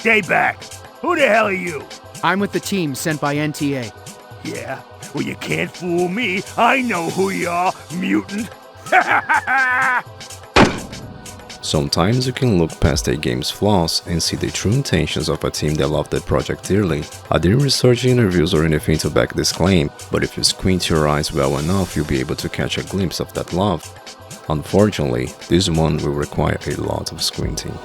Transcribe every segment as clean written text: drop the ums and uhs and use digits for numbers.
Stay back. Who the hell are you? I'm with the team sent by NTA. Yeah? Well, you can't fool me. I know who you are, mutant. Sometimes you can look past a game's flaws and see the true intentions of a team that loved that project dearly. I didn't research interviews or anything to back this claim, but if you squint your eyes well enough, you'll be able to catch a glimpse of that love. Unfortunately, this one will require a lot of squinting.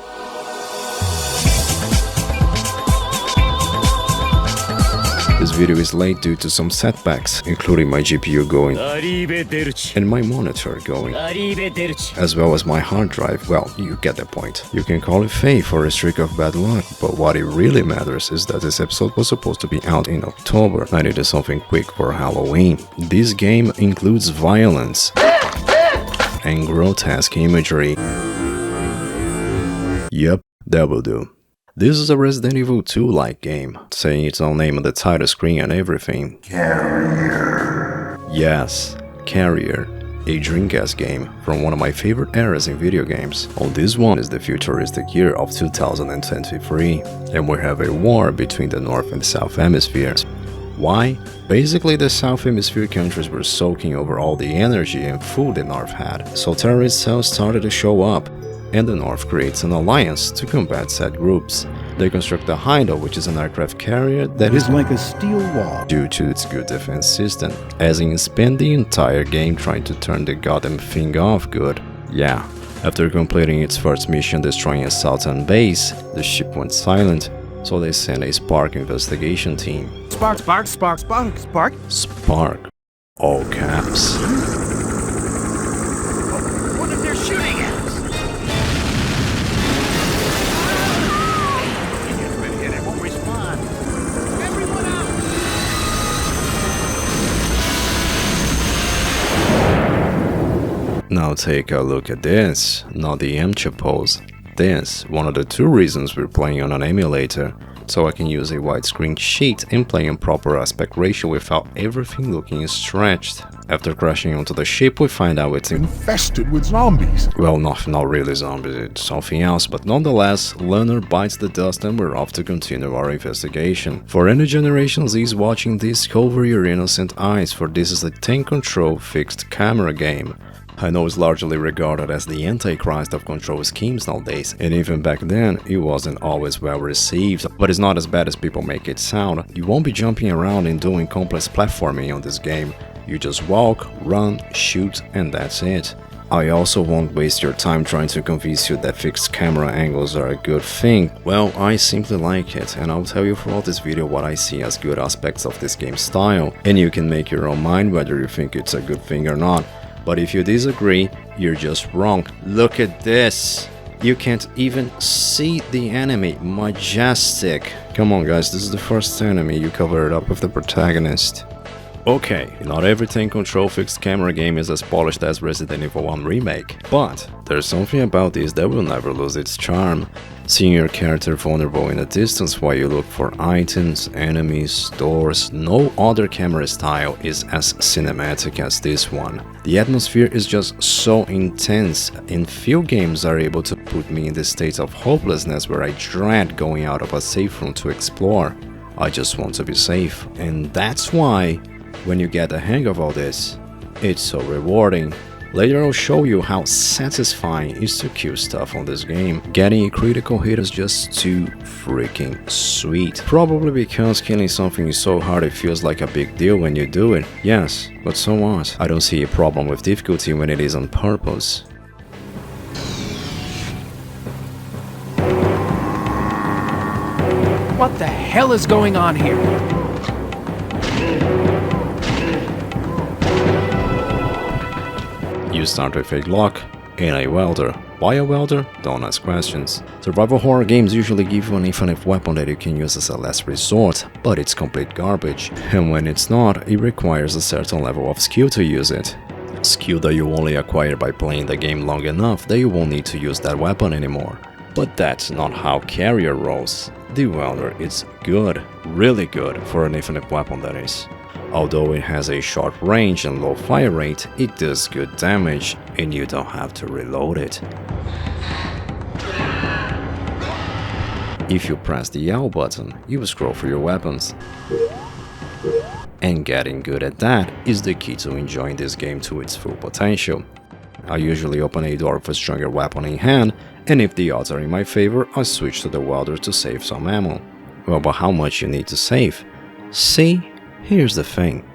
This video is late due to some setbacks, including my GPU going and my monitor going, as well as my hard drive. Well, you get the point. You can call it fate or a streak of bad luck, but what it really matters is that this episode was supposed to be out in October. I needed something quick for Halloween. This game includes violence and grotesque imagery. Yep, that will do. This is a Resident Evil 2-like game, saying its own name on the title screen and everything. Carrier. Yes, Carrier, a Dreamcast game from one of my favorite eras in video games. On this one is the futuristic year of 2023, and we have a war between the North and South Hemispheres. Why? Basically, the South Hemisphere countries were soaking over all the energy and food the North had, so terrorist cells started to show up, and the North creates an alliance to combat said groups. They construct the Hideout, which is an aircraft carrier that is like a steel wall due to its good defense system, as in spend the entire game trying to turn the goddamn thing off good. Yeah, after completing its first mission destroying a Southern base, the ship went silent, so they sent a Spark investigation team. Spark. Spark. All caps. What if they're shooting at us? It won't respond. Everyone out! Now take a look at this, not the Yamcha pose. This, one of the two reasons we're playing on an emulator, so I can use a widescreen sheet and play in proper aspect ratio without everything looking stretched. After crashing onto the ship, we find out it's infested with zombies. Well, not really zombies, it's something else, but nonetheless, Leonard bites the dust and we're off to continue our investigation. For any Generation Z's watching this, cover your innocent eyes, for this is a tank control fixed camera game. I know it's largely regarded as the antichrist of control schemes nowadays, and even back then, it wasn't always well received, but it's not as bad as people make it sound. You won't be jumping around and doing complex platforming on this game. You just walk, run, shoot, and that's it. I also won't waste your time trying to convince you that fixed camera angles are a good thing. Well, I simply like it, and I'll tell you throughout this video what I see as good aspects of this game's style, and you can make your own mind whether you think it's a good thing or not. But if you disagree, you're just wrong. Look at this! You can't even see the enemy. Majestic. Come on guys, this is the first enemy. You cover it up with the protagonist. Okay, not every tank control fixed camera game is as polished as Resident Evil 1 Remake, but there's something about this that will never lose its charm. Seeing your character vulnerable in a distance while you look for items, enemies, doors, no other camera style is as cinematic as this one. The atmosphere is just so intense, and few games are able to put me in this state of hopelessness where I dread going out of a safe room to explore. I just want to be safe, and that's why when you get the hang of all this, it's so rewarding. Later I'll show you how satisfying it is to kill stuff on this game. Getting a critical hit is just too freaking sweet. Probably because killing something is so hard it feels like a big deal when you do it. Yes, but so what? I don't see a problem with difficulty when it is on purpose. What the hell is going on here? You start with a Glock and a welder. Why a welder? Don't ask questions. Survival horror games usually give you an infinite weapon that you can use as a last resort, but it's complete garbage. And when it's not, it requires a certain level of skill to use it. Skill that you only acquire by playing the game long enough that you won't need to use that weapon anymore. But that's not how Carrier rolls. The welder is good, really good, for an infinite weapon that is. Although it has a short range and low fire rate, it does good damage, and you don't have to reload it. If you press the L button, you will scroll for your weapons. And getting good at that is the key to enjoying this game to its full potential. I usually open a door with a stronger weapon in hand, and if the odds are in my favor, I switch to the welder to save some ammo. Well, but how much you need to save? See, here's the thing.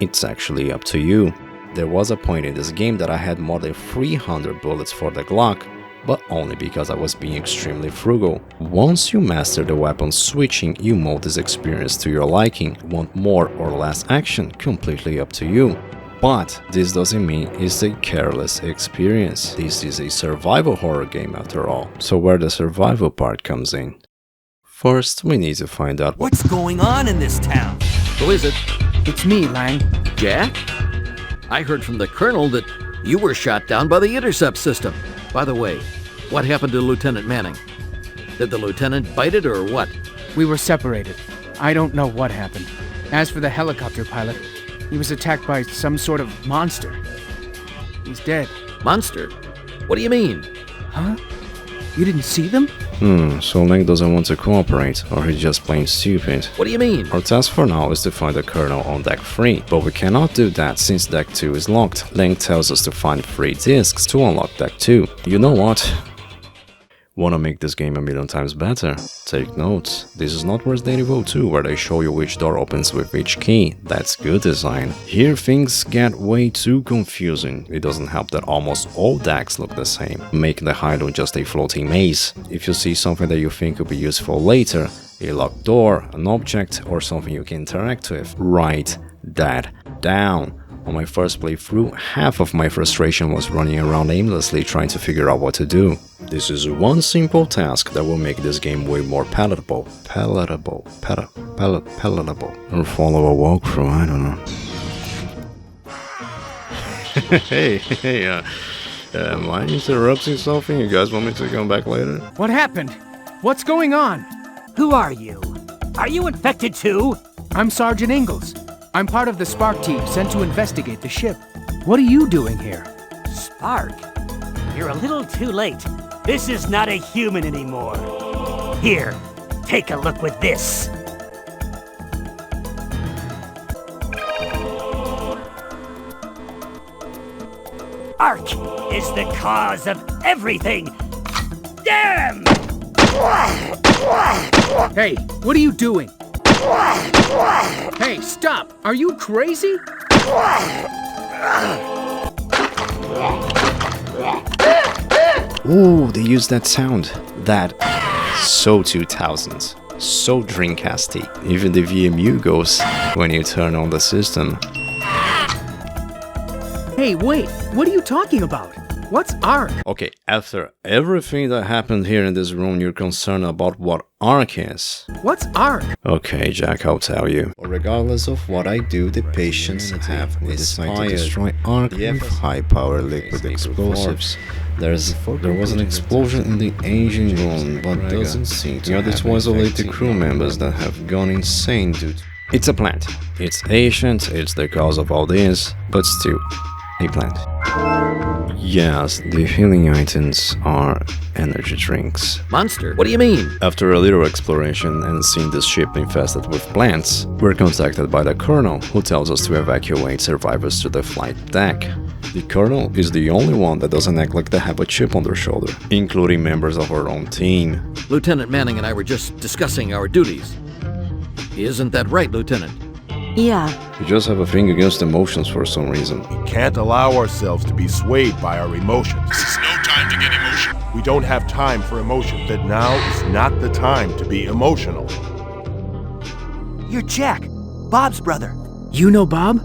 It's actually up to you. There was a point in this game that I had more than 300 bullets for the Glock, but only because I was being extremely frugal. Once you master the weapon switching, you mold this experience to your liking. Want more or less action? Completely up to you. But this doesn't mean it's a careless experience. This is a survival horror game after all, so where the survival part comes in. First, we need to find out What's going on in this town? Who is it? It's me, Lang. Jack? I heard from the colonel that you were shot down by the intercept system. By the way, what happened to Lieutenant Manning? Did the lieutenant bite it or what? We were separated. I don't know what happened. As for the helicopter pilot, he was attacked by some sort of monster. He's dead. Monster? What do you mean? Huh? You didn't see them? So Link doesn't want to cooperate, or he's just plain stupid. What do you mean? Our task for now is to find the colonel on deck 3, but we cannot do that since deck 2 is locked. Link tells us to find 3 discs to unlock deck 2. You know what? Wanna make this game a million times better? Take notes. This is not Resident Evil 2 where they show you which door opens with each key. That's good design. Here things get way too confusing. It doesn't help that almost all decks look the same, making the hideout just a floating maze. If you see something that you think could be useful later, a locked door, an object, or something you can interact with, write that down. On my first playthrough, half of my frustration was running around aimlessly trying to figure out what to do. This is one simple task that will make this game way more palatable. Palatable. Or follow a walkthrough, I don't know. hey, am I interrupting something? You guys want me to come back later? What happened? What's going on? Who are you? Are you infected too? I'm Sergeant Ingalls. I'm part of the Spark team sent to investigate the ship. What are you doing here? Spark? You're a little too late. This is not a human anymore. Here, take a look with this. Ark is the cause of everything. Damn! Hey, what are you doing? Hey, stop! Are you crazy? Ooh, they use that sound. That so 2000s. So Dreamcasty. Even the VMU goes when you turn on the system. Hey, wait! What are you talking about? What's Ark? Okay, after everything that happened here in this room, you're concerned about what Ark is. What's Ark? Okay, Jack, I'll tell you. Regardless of what I do, the patients have decided to destroy Ark with high-power liquid explosives. There was an explosion in the engine room, but doesn't seem to have isolated the crew members that have gone insane due to... It's a plant. It's ancient, it's the cause of all this, but still, a plant. Yes, the healing items are energy drinks. Monster? What do you mean? After a little exploration and seeing this ship infested with plants, we're contacted by the colonel, who tells us to evacuate survivors to the flight deck. The colonel is the only one that doesn't act like they have a chip on their shoulder, including members of our own team. Lieutenant Manning and I were just discussing our duties. Isn't that right, Lieutenant? Yeah. We just have a thing against emotions for some reason. We can't allow ourselves to be swayed by our emotions. This is no time to get emotional. We don't have time for emotion. That now is not the time to be emotional. You're Jack, Bob's brother. You know Bob?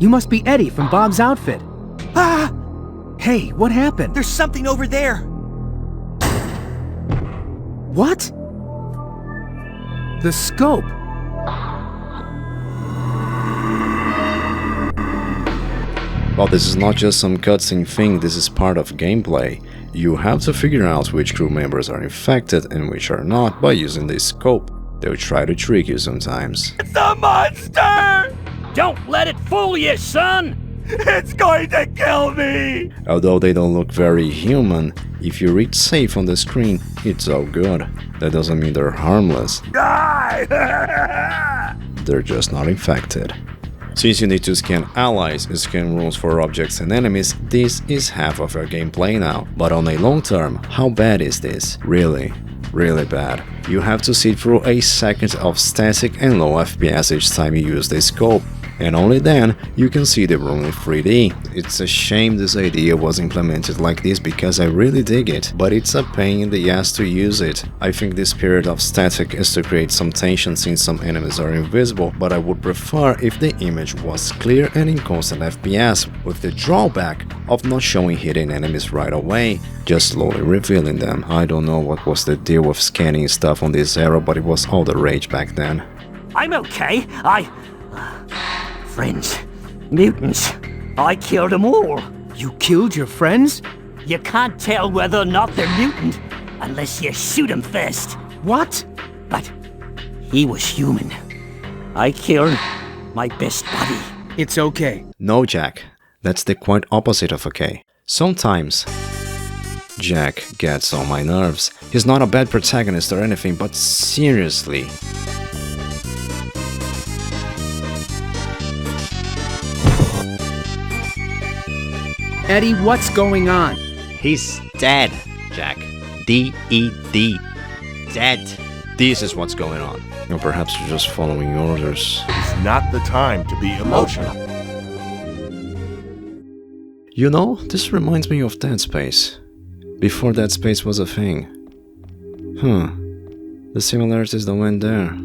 You must be Eddie from Bob's outfit. Ah! Hey, what happened? There's something over there. What? The scope. Well, this is not just some cutscene thing, this is part of gameplay. You have to figure out which crew members are infected and which are not by using this scope. They'll try to trick you sometimes. It's a monster! Don't let it fool you, son! It's going to kill me! Although they don't look very human, if you read safe on the screen, it's all good. That doesn't mean they're harmless. Die! They're just not infected. Since you need to scan allies, scan rooms for objects and enemies, this is half of your gameplay now. But on a long term, how bad is this? Really bad. You have to sit through a second of static and low FPS each time you use the scope. And only then you can see the room in 3D. It's a shame this idea was implemented like this because I really dig it, but it's a pain in the ass to use it. I think this period of static is to create some tension since some enemies are invisible, but I would prefer if the image was clear and in constant FPS, with the drawback of not showing hidden enemies right away, just slowly revealing them. I don't know what was the deal with scanning stuff on this era, but it was all the rage back then. I'm okay. Friends. Mutants. I killed them all. You killed your friends? You can't tell whether or not they're mutant unless you shoot them first. What? But he was human. I killed my best buddy. It's okay. No, Jack. That's the quite opposite of okay. Sometimes Jack gets on my nerves. He's not a bad protagonist or anything, but seriously. Eddie, what's going on? He's dead, Jack. D-E-D. Dead. This is what's going on. Or perhaps you're just following orders. It's not the time to be emotional. You know, this reminds me of Dead Space. Before Dead Space was a thing. The similarities that went there.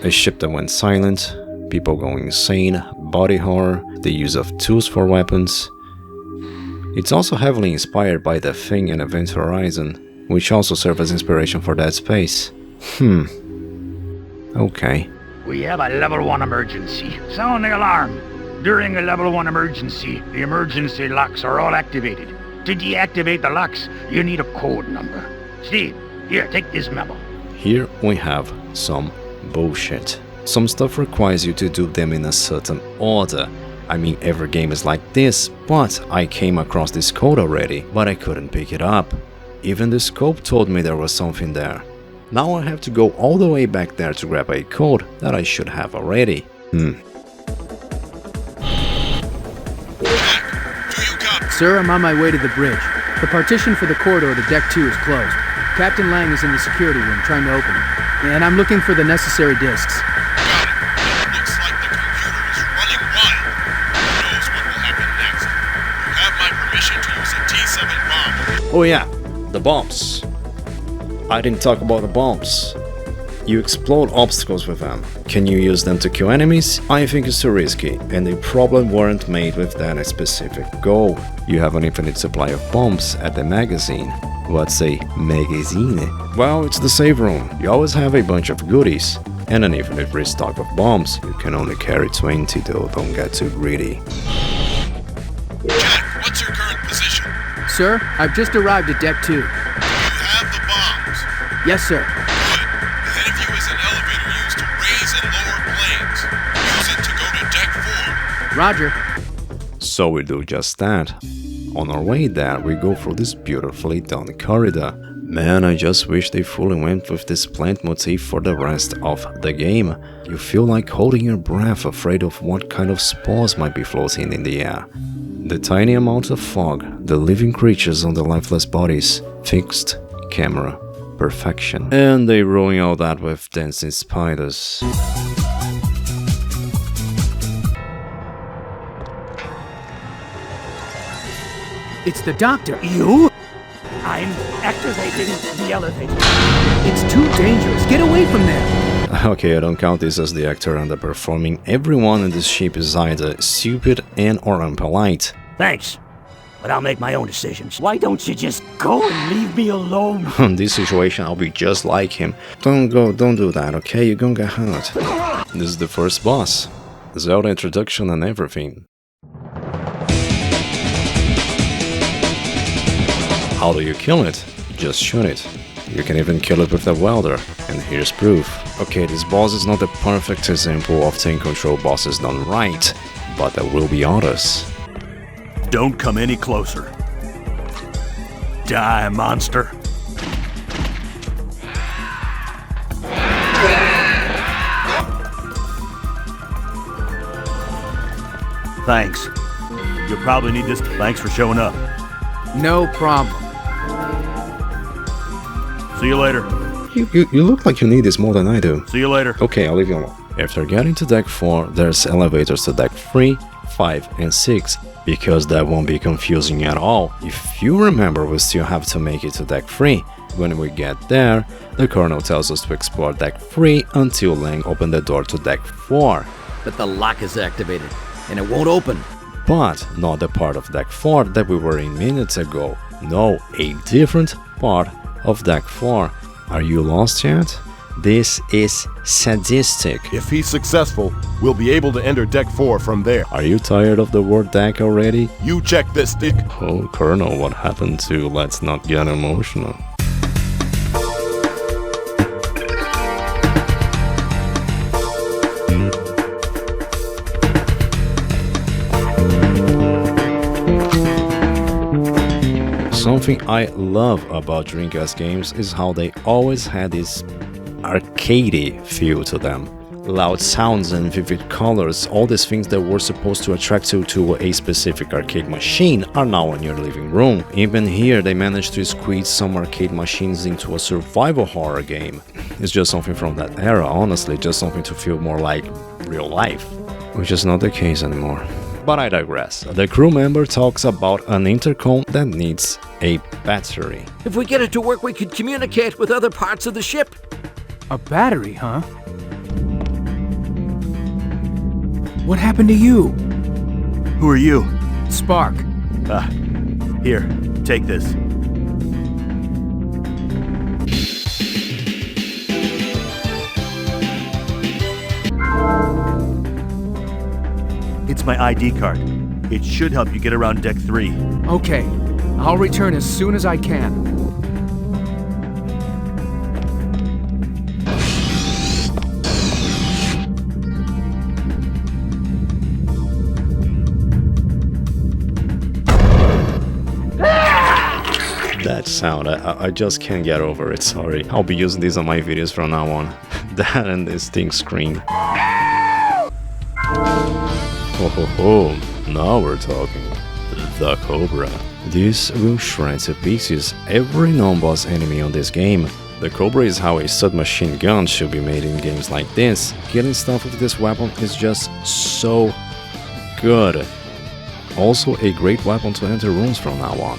A ship that went silent, people going insane, body horror, the use of tools for weapons. It's also heavily inspired by The Thing and Event Horizon, which also serve as inspiration for Dead Space. Okay. We have a level 1 emergency. Sound the alarm. During a level 1 emergency, the emergency locks are all activated. To deactivate the locks, you need a code number. Steve, here, take this memo. Here we have some bullshit. Some stuff requires you to do them in a certain order. I mean, every game is like this, but I came across this code already, but I couldn't pick it up. Even the scope told me there was something there. Now I have to go all the way back there to grab a code that I should have already. Do you copy? Sir, I'm on my way to the bridge. The partition for the corridor to Deck 2 is closed. Captain Lang is in the security room trying to open it. And I'm looking for the necessary discs. Got it. Looks like the computer is running wild. Who knows what will happen next? You have my permission to use a T7 bomb. Oh yeah, the bombs. I didn't talk about the bombs. You explode obstacles with them. Can you use them to kill enemies? I think it's too risky, and they probably weren't made with that specific goal. You have an infinite supply of bombs at the magazine. What's a magazine? Well, it's the save room. You always have a bunch of goodies, and an infinite restock of bombs. You can only carry 20 though, don't get too greedy. Jack, what's your current position? Sir, I've just arrived at Deck 2. You have the bombs. Yes, sir. Good. Ahead of you is an elevator used to raise and lower planes. Use it to go to Deck 4. Roger. So we do just that. On our way there, we go through this beautifully done corridor. Man, I just wish they fully went with this plant motif for the rest of the game. You feel like holding your breath, afraid of what kind of spores might be floating in the air. The tiny amount of fog, the living creatures on the lifeless bodies, fixed camera perfection. And they ruin all that with dancing spiders. It's the doctor. You? I'm activating the elevator. It's too dangerous. Get away from there. Okay, I don't count this as the actor underperforming. Everyone in this ship is either stupid and or impolite. Thanks, but I'll make my own decisions. Why don't you just go and leave me alone? In this situation, I'll be just like him. Don't do that, okay? You're gonna get hurt. This is the first boss. Zelda introduction and everything. How do you kill it? Just shoot it. You can even kill it with a welder, and here's proof. Okay, this boss is not the perfect example of tank control bosses done right, but there will be others. Don't come any closer. Die, monster. Thanks. You'll probably need this. Thanks for showing up. No problem. See you later. You look like you need this more than I do. See you later. Okay, I'll leave you alone. After getting to deck 4, there's elevators to deck 3, 5 and 6, because that won't be confusing at all. If you remember, we still have to make it to deck 3. When we get there, the Colonel tells us to explore deck 3 until Lang opens the door to deck 4. But the lock is activated, and it won't open. But not the part of deck 4 that we were in minutes ago. No, a different part of deck 4. Are you lost yet? This is sadistic. If he's successful, we'll be able to enter deck 4 from there. Are you tired of the word deck already? You check this, Dick. Oh, Colonel, what happened to let's not get emotional? Something I love about Dreamcast games is how they always had this arcadey feel to them. Loud sounds and vivid colors, all these things that were supposed to attract you to a specific arcade machine are now in your living room. Even here they managed to squeeze some arcade machines into a survival horror game. It's just something from that era, honestly, just something to feel more like real life. Which is not the case anymore. But I digress. The crew member talks about an intercom that needs a battery. If we get it to work, we could communicate with other parts of the ship. A battery, huh? What happened to you? Who are you? Spark. Here, take this. It's my ID card. It should help you get around deck 3. Okay, I'll return as soon as I can. That sound, I just can't get over it, sorry. I'll be using these on my videos from now on. That and this thing scream. Ho ho ho, now we're talking. The Cobra. This will shred to pieces every non-boss enemy on this game. The Cobra is how a submachine gun should be made in games like this. Killing stuff with this weapon is just so good. Also a great weapon to enter rooms from now on.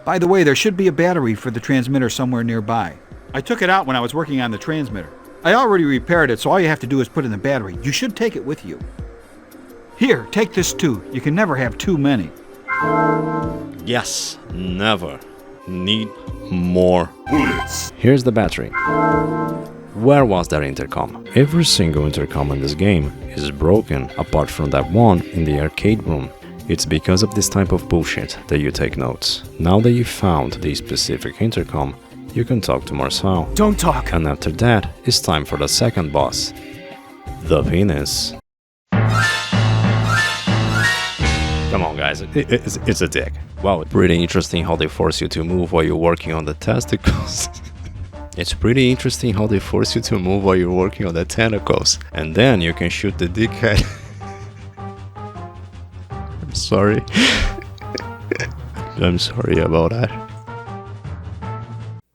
By the way, there should be a battery for the transmitter somewhere nearby. I took it out when I was working on the transmitter. I already repaired it, so all you have to do is put in the battery. You should take it with you. Here, take this too. You can never have too many. Yes, never. Need more bullets. Here's the battery. Where was that intercom? Every single intercom in this game is broken, apart from that one in the arcade room. It's because of this type of bullshit that you take notes. Now that you found the specific intercom, you can talk to Marcel. Don't talk! And after that, it's time for the second boss. The penis. Come on guys, it's a dick. Wow, it's pretty interesting how they force you to move while you're working on the testicles. It's pretty interesting how they force you to move while you're working on the tentacles. And then you can shoot the dickhead. I'm sorry. I'm sorry about that.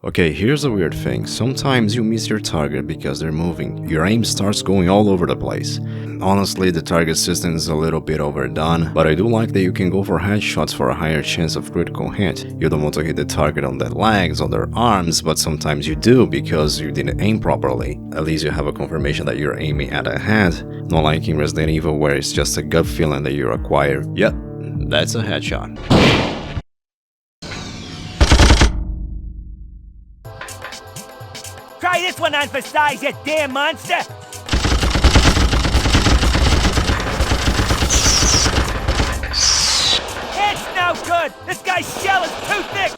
Okay, here's a weird thing. Sometimes you miss your target because they're moving. Your aim starts going all over the place. Honestly, the target system is a little bit overdone, but I do like that you can go for headshots for a higher chance of critical hit. You don't want to hit the target on their legs or their arms, but sometimes you do because you didn't aim properly. At least you have a confirmation that you're aiming at a head, not like in Resident Evil where it's just a gut feeling that you acquire. Yep, that's a headshot. Try this one on for size, you damn monster! It's no good! This guy's shell is too thick!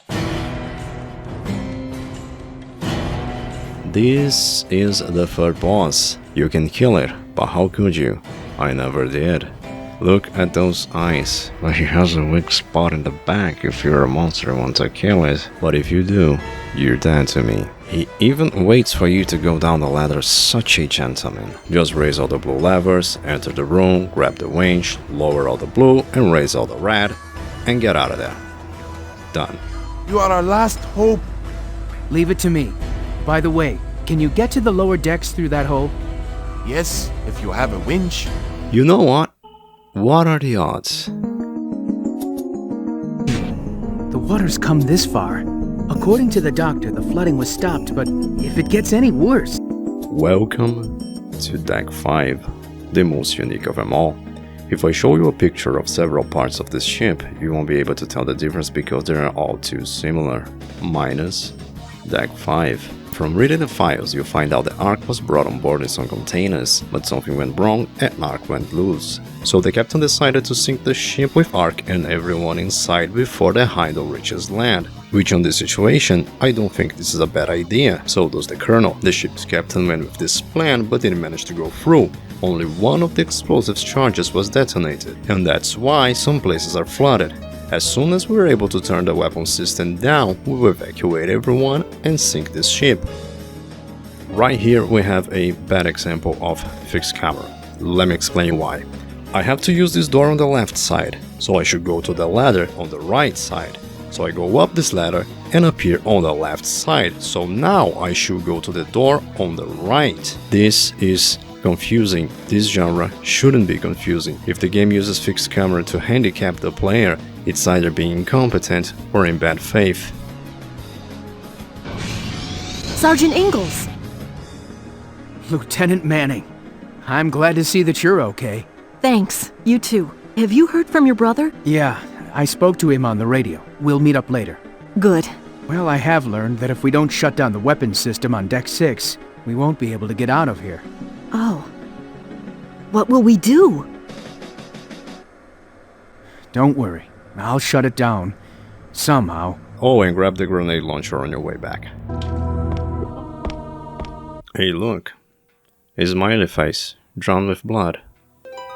This is the third boss. You can kill it But how could you? I never did. Look at those eyes. Well, he has a weak spot in the back if you're a monster and want to kill it. But if you do, you're dead to me. He even waits for you to go down the ladder, such a gentleman. Just raise all the blue levers, enter the room, grab the winch, lower all the blue and raise all the red, and get out of there. Done. You are our last hope. Leave it to me. By the way, can you get to the lower decks through that hole? Yes, if you have a winch. You know what? What are the odds? The water's come this far. According to the doctor, the flooding was stopped, but if it gets any worse... Welcome to Deck 5, the most unique of them all. If I show you a picture of several parts of this ship, you won't be able to tell the difference because they are all too similar. Minus Deck 5. From reading the files, you'll find out the Ark was brought on board in some containers, but something went wrong and Ark went loose. So the captain decided to sink the ship with Ark and everyone inside before the Hydro reaches land. Which on this situation, I don't think this is a bad idea, so does the colonel. The ship's captain went with this plan but didn't manage to go through. Only one of the explosives charges was detonated, and that's why some places are flooded. As soon as we were able to turn the weapon system down, we will evacuate everyone and sink this ship. Right here we have a bad example of fixed camera. Let me explain why. I have to use this door on the left side, so I should go to the ladder on the right side. So I go up this ladder and appear on the left side, so now I should go to the door on the right. This is confusing. This genre shouldn't be confusing. If the game uses fixed camera to handicap the player, it's either being incompetent or in bad faith. Sergeant Ingalls! Lieutenant Manning, I'm glad to see that you're okay. Thanks. You too. Have you heard from your brother? Yeah, I spoke to him on the radio. We'll meet up later. Good. Well, I have learned that if we don't shut down the weapons system on Deck 6, we won't be able to get out of here. Oh. What will we do? Don't worry. I'll shut it down. Somehow. Oh, and grab the grenade launcher on your way back. Hey, look. A smiley face, drawn with blood.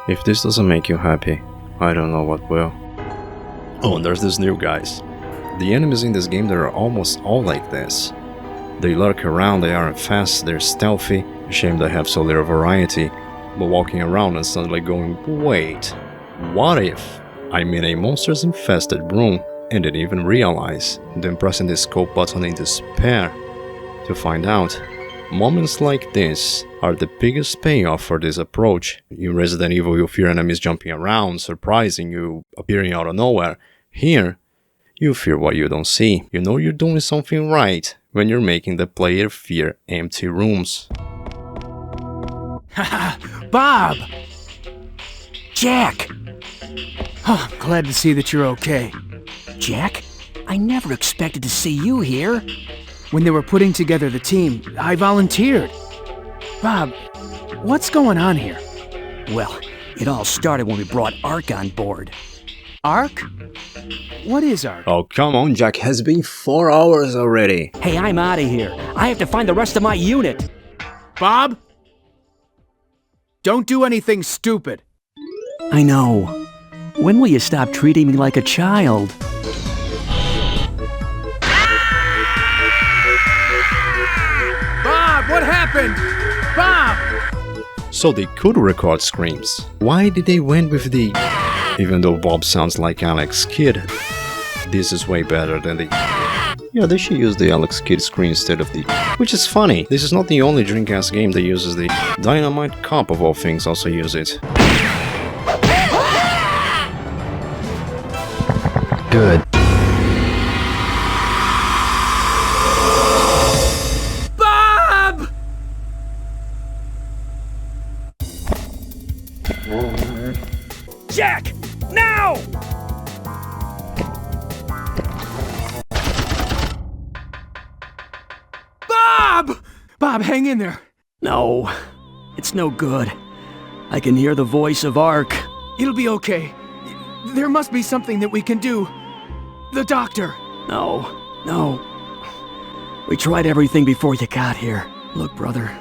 If this doesn't make you happy, I don't know what will. Oh, and there's these new guys. The enemies in this game, they're almost all like this. They lurk around, they aren't fast, they're stealthy. Shame they have so little variety. But walking around and suddenly going, wait, what if I'm in a monsters infested room and didn't even realize, then pressing the scope button in despair to find out. Moments like this are the biggest payoff for this approach. In Resident Evil you fear enemies jumping around, surprising you, appearing out of nowhere. Here, you fear what you don't see. You know you're doing something right when you're making the player fear empty rooms. Haha, Bob! Jack! Oh, I'm glad to see that you're okay. Jack? I never expected to see you here. When they were putting together the team, I volunteered. Bob, what's going on here? Well, it all started when we brought Ark on board. Ark? What is Ark? Oh, come on, Jack. Has been 4 hours already. Hey, I'm out of here. I have to find the rest of my unit. Bob? Don't do anything stupid. I know. When will you stop treating me like a child? Bob, what happened? Bob! So they could record screams. Why did they went with the... Even though Bob sounds like Alex Kidd, this is way better than the... Yeah, they should use the Alex Kidd screen instead of the... Which is funny, this is not the only Dreamcast game that uses the... Dynamite Cop of all things also use it. Good. Bob! Jack! Now! Bob! Bob, hang in there. No, it's no good. I can hear the voice of Ark. It'll be okay. There must be something that we can do. The doctor. No. We tried everything before you got here. Look, brother,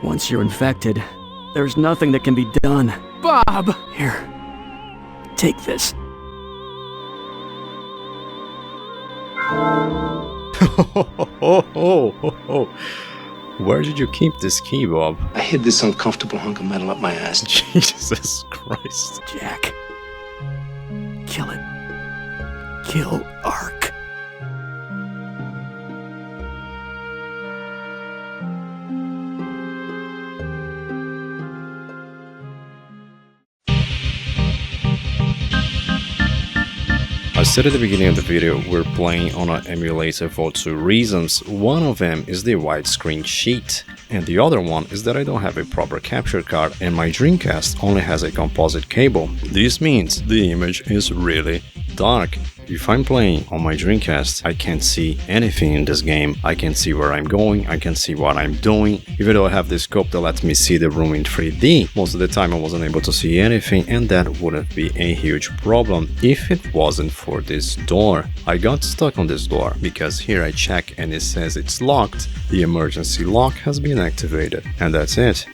once you're infected, There's nothing that can be done. Bob! Here, take this. Where did you keep this key, Bob? I hid this uncomfortable hunk of metal up my ass. Jesus Christ. Jack. Kill it. Kill Ark. I said at the beginning of the video, we're playing on an emulator for two reasons. One of them is the widescreen cheat, and the other one is that I don't have a proper capture card and my Dreamcast only has a composite cable. This means the image is really dark. If I'm playing on my Dreamcast, I can't see anything in this game. I can see where I'm going, I can see what I'm doing. Even though I have this scope that lets me see the room in 3D, most of the time I wasn't able to see anything, and that wouldn't be a huge problem if it wasn't for this door. I got stuck on this door because here I check and it says it's locked. The emergency lock has been activated, and that's it.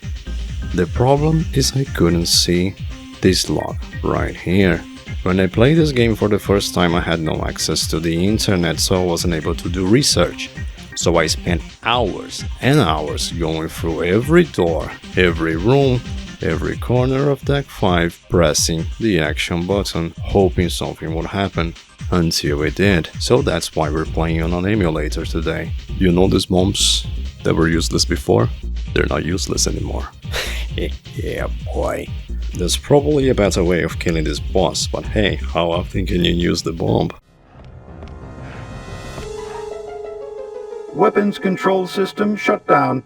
The problem is I couldn't see this lock right here. When I played this game for the first time, I had no access to the internet, so I wasn't able to do research. So I spent hours and hours going through every door, every room, every corner of Deck 5, pressing the action button, hoping something would happen, until it did. So that's why we're playing on an emulator today. You know these bombs that were useless before? They're not useless anymore. Yeah, boy. There's probably a better way of killing this boss, but hey, how often can you use the bomb? Weapons control system shut down.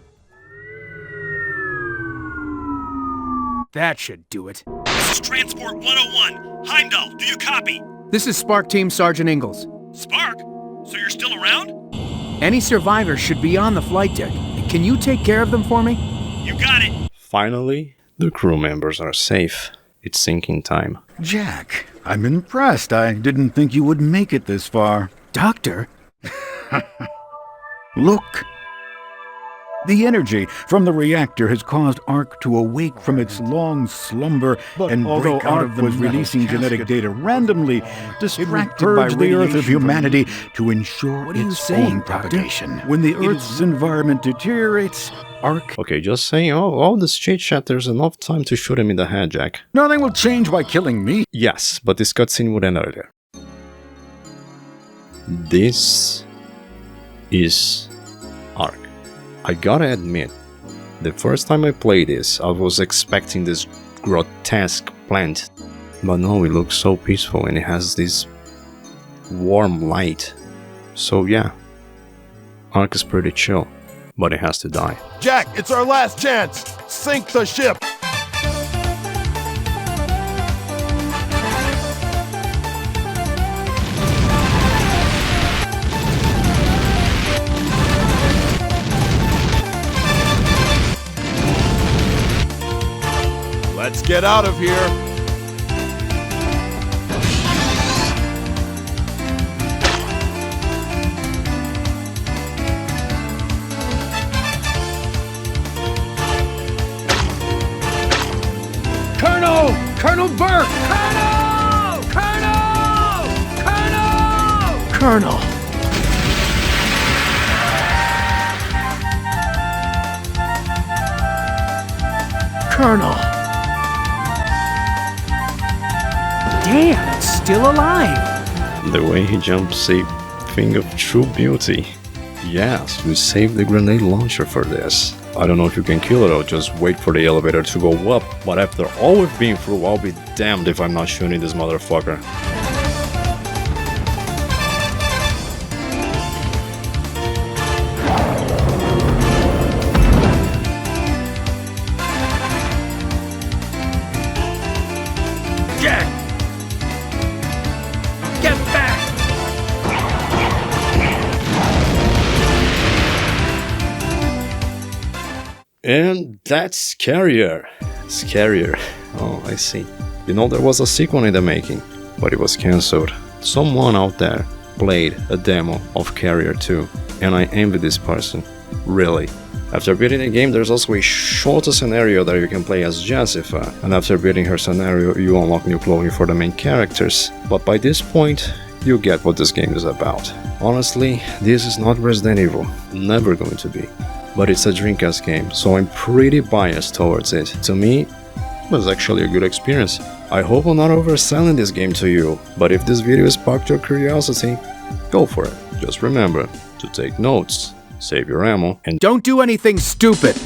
That should do it. This is Transport 101. Heimdall, do you copy? This is Spark Team Sergeant Ingalls. Spark? So you're still around? Any survivors should be on the flight deck. Can you take care of them for me? You got it. Finally, the crew members are safe. It's sinking time. Jack, I'm impressed. I didn't think you would make it this far. Doctor? Look. The energy from the reactor has caused Ark to awake from its long slumber, and although Ark was releasing genetic data randomly, distracted by the Earth of humanity to ensure its own propagation. When the Earth's environment deteriorates, Ark... Okay, just saying, all this chit-chat, there's enough time to shoot him in the head, Jack. Nothing will change by killing me. Yes, but this cutscene would end earlier. This is Ark. I gotta admit, the first time I played this, I was expecting this grotesque plant, but no, it looks so peaceful and it has this warm light. So yeah, Ark is pretty chill, but it has to die. Jack, it's our last chance! Sink the ship! Let's get out of here! Colonel! Colonel Burke! Colonel! Colonel! Colonel! Colonel. Colonel. Damn, it's still alive! The way he jumps, a thing of true beauty. Yes, we saved the grenade launcher for this. I don't know if you can kill it or just wait for the elevator to go up, but after all we've been through, I'll be damned if I'm not shooting this motherfucker. Jack! Get back! And that's scarier. Scarier. Oh, I see. You know, there was a sequel in the making, but it was cancelled. Someone out there played a demo of Carrier 2, and I envy this person. Really. After beating the game, there's also a shorter scenario that you can play as Jessica, and after beating her scenario, you unlock new clothing for the main characters. But by this point, you get what this game is about. Honestly, this is not Resident Evil, never going to be. But it's a Dreamcast game, so I'm pretty biased towards it. To me, it was actually a good experience. I hope I'm not overselling this game to you, but if this video sparked your curiosity, go for it. Just remember to take notes, save your ammo, and don't do anything stupid!